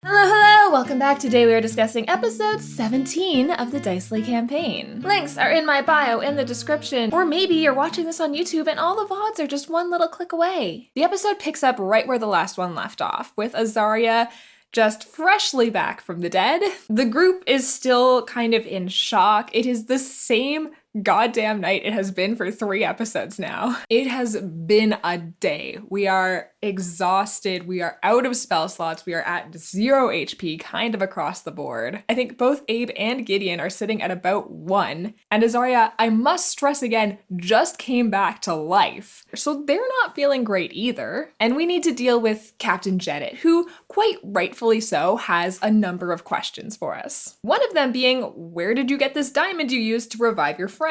Hello! Welcome back. Today we are discussing episode 17 of the Dicely campaign. Links are in my bio in the description, or maybe you're watching this on YouTube and all the VODs are just one little click away. The episode picks up right where the last one left off, with Azariah just freshly back from the dead. The group is still kind of in shock. It is the same goddamn night it has been for 3 episodes now. It has been a day. We are exhausted. We are out of spell slots. We are at 0 HP kind of across the board. I think both Abe and Gideon are sitting at about 1. And Azariah, I must stress again, just came back to life. So they're not feeling great either. And we need to deal with Captain Janet, who, quite rightfully so, has a number of questions for us. One of them being, where did you get this diamond you used to revive your friend?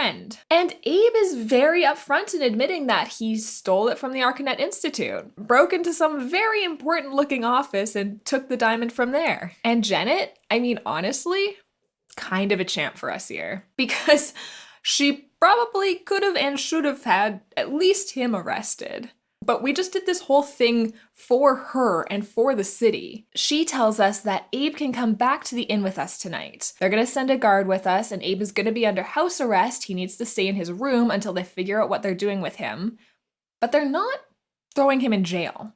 And Abe is very upfront in admitting that he stole it from the Arcanet Institute, broke into some very important looking office and took the diamond from there. And Janet, I mean, honestly, kind of a champ for us here, because she probably could have and should have had at least him arrested. But we just did this whole thing for her and for the city. She tells us that Abe can come back to the inn with us tonight. They're gonna send a guard with us and Abe is gonna be under house arrest. He needs to stay in his room until they figure out what they're doing with him. But they're not throwing him in jail,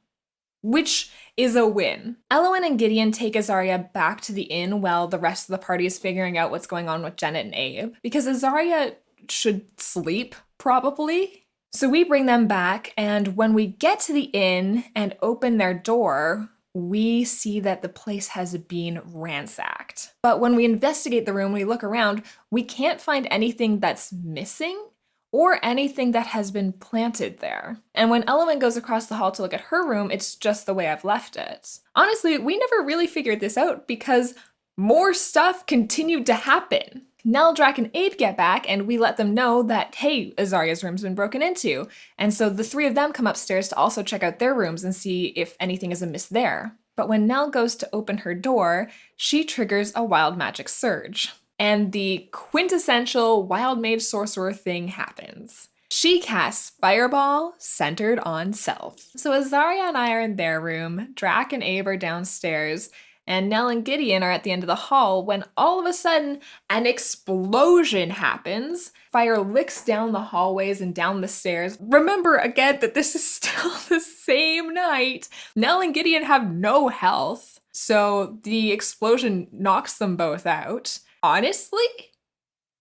which is a win. Elowen and Gideon take Azariah back to the inn while the rest of the party is figuring out what's going on with Janet and Abe, because Azariah should sleep, probably. So we bring them back, and when we get to the inn and open their door, we see that the place has been ransacked. But when we investigate the room, we look around, we can't find anything that's missing or anything that has been planted there. And when Elowen goes across the hall to look at her room, it's just the way I've left it. Honestly, we never really figured this out because more stuff continued to happen. Nell, Drac, and Abe get back, and we let them know that, hey, Azariah's room's been broken into. And so the 3 of them come upstairs to also check out their rooms and see if anything is amiss there. But when Nell goes to open her door, she triggers a wild magic surge. And the quintessential wild mage sorcerer thing happens. She casts Fireball centered on self. So Azariah and I are in their room, Drac and Abe are downstairs, and Nell and Gideon are at the end of the hall when all of a sudden an explosion happens. Fire licks down the hallways and down the stairs. Remember again that this is still the same night. Nell and Gideon have no health, so the explosion knocks them both out. Honestly,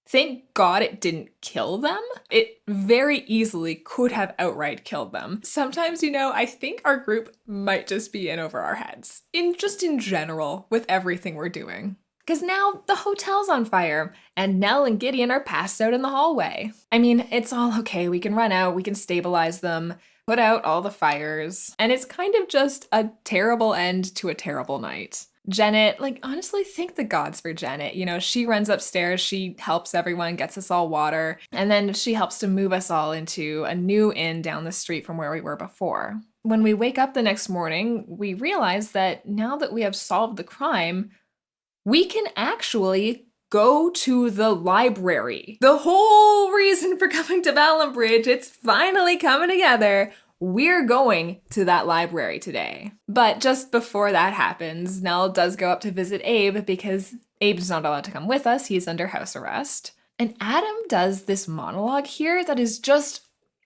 thank God it didn't kill them. It very easily could have outright killed them. Sometimes, I think our group might just be in over our heads. In general, with everything we're doing. Because now the hotel's on fire, and Nell and Gideon are passed out in the hallway. I mean, it's all okay. We can run out, we can stabilize them, put out all the fires, and it's kind of just a terrible end to a terrible night. Janet, honestly, thank the gods for Janet. She runs upstairs, she helps everyone, gets us all water, and then she helps to move us all into a new inn down the street from where we were before. When we wake up the next morning, we realize that now that we have solved the crime, we can actually go to the library. The whole reason for coming to Vallum Bridge, it's finally coming together. We're going to that library today. But just before that happens, Nell does go up to visit Abe because Abe's not allowed to come with us. He's under house arrest. And Adam does this monologue here that is just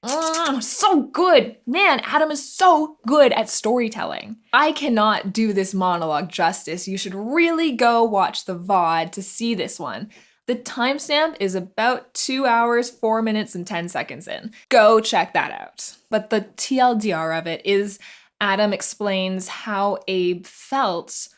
so good. Man, Adam is so good at storytelling. I cannot do this monologue justice. You should really go watch the VOD to see this one. The timestamp is about 2 hours, 4 minutes, and 10 seconds in. Go check that out. But the TLDR of it is Adam explains how Abe felt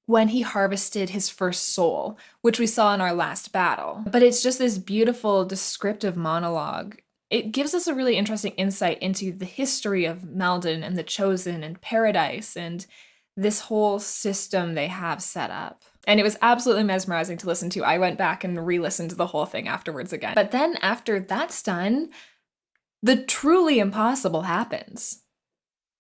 when he harvested his first soul, which we saw in our last battle. But it's just this beautiful descriptive monologue. It gives us a really interesting insight into the history of Malden and the Chosen and Paradise and this whole system they have set up. And it was absolutely mesmerizing to listen to. I went back and re-listened to the whole thing afterwards again. But then after that's done, the truly impossible happens.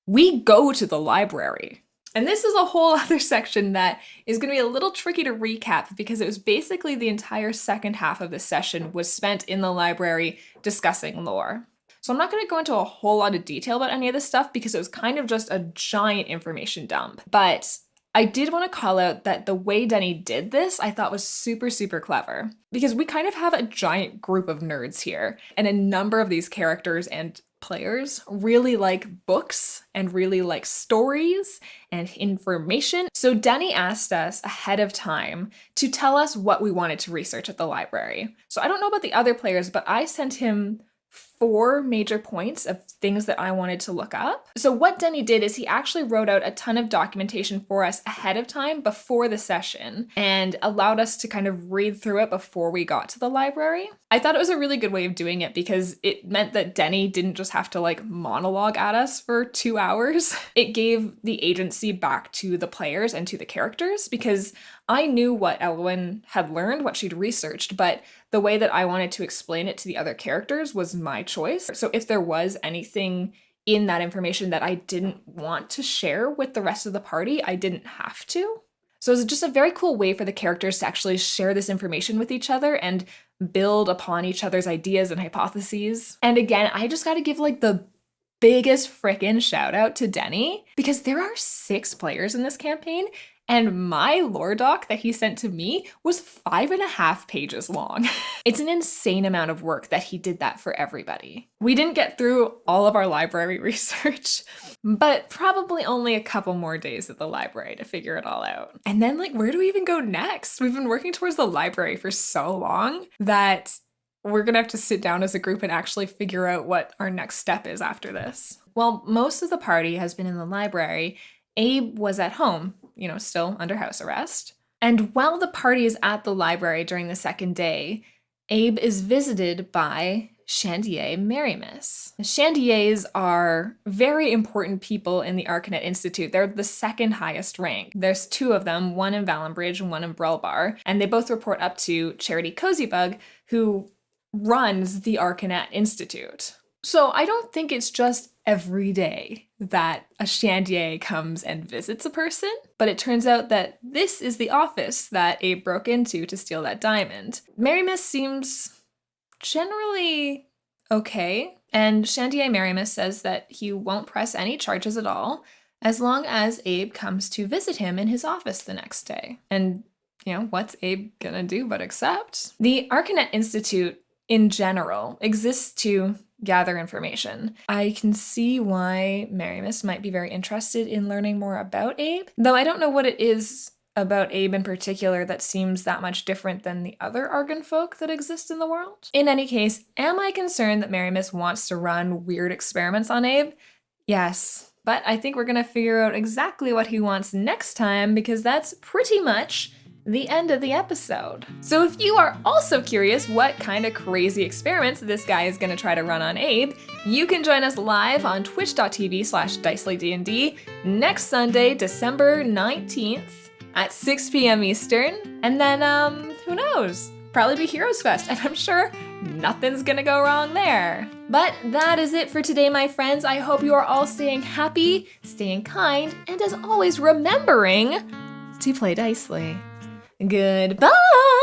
We go to the library. And this is a whole other section that is going to be a little tricky to recap because it was basically the entire second half of the session was spent in the library discussing lore. So I'm not going to go into a whole lot of detail about any of this stuff because it was kind of just a giant information dump. But I did want to call out that the way Denny did this, I thought was super, super clever. Because we kind of have a giant group of nerds here, and a number of these characters and players really like books and really like stories and information. So Denny asked us ahead of time to tell us what we wanted to research at the library. So I don't know about the other players, but I sent him 4 major points of things that I wanted to look up. So what Denny did is he actually wrote out a ton of documentation for us ahead of time before the session and allowed us to kind of read through it before we got to the library. I thought it was a really good way of doing it because it meant that Denny didn't just have to like monologue at us for 2 hours. It gave the agency back to the players and to the characters because I knew what Elwyn had learned, what she'd researched, but the way that I wanted to explain it to the other characters was my choice. So if there was anything in that information that I didn't want to share with the rest of the party, I didn't have to. So it was just a very cool way for the characters to actually share this information with each other and build upon each other's ideas and hypotheses. And again, I just gotta give like the biggest frickin' shout out to Denny because there are 6 players in this campaign. And my lore doc that he sent to me was 5.5 pages long. It's an insane amount of work that he did that for everybody. We didn't get through all of our library research, but probably only a couple more days at the library to figure it all out. And then like, where do we even go next? We've been working towards the library for so long that we're gonna have to sit down as a group and actually figure out what our next step is after this. While most of the party has been in the library, Abe was at home, still under house arrest. And while the party is at the library during the second day, Abe is visited by Shandier Merrymiss. Shandiers are very important people in the Arcanet Institute. They're the second highest rank. There's 2 of them, one in Valenbridge and one in Brelbar, and they both report up to Charity Cozybug, who runs the Arcanet Institute. So I don't think it's just every day that a Shandier comes and visits a person, but it turns out that this is the office that Abe broke into to steal that diamond. Merrymiss seems generally okay, and Shandier Merrymiss says that he won't press any charges at all as long as Abe comes to visit him in his office the next day. And, what's Abe gonna do but accept? The Arcanet Institute in general exists to gather information. I can see why Merrymiss might be very interested in learning more about Abe, though I don't know what it is about Abe in particular that seems that much different than the other Argan folk that exist in the world. In any case, am I concerned that Merrymiss wants to run weird experiments on Abe? Yes, but I think we're gonna figure out exactly what he wants next time because that's pretty much the end of the episode. So if you are also curious what kind of crazy experiments this guy is gonna try to run on Abe, you can join us live on twitch.tv/DiceleyDND next Sunday, December 19th at 6 p.m. Eastern. And then, who knows? Probably be Heroes Fest, and I'm sure nothing's gonna go wrong there. But that is it for today, my friends. I hope you are all staying happy, staying kind, and as always, remembering to play Dicely. Goodbye!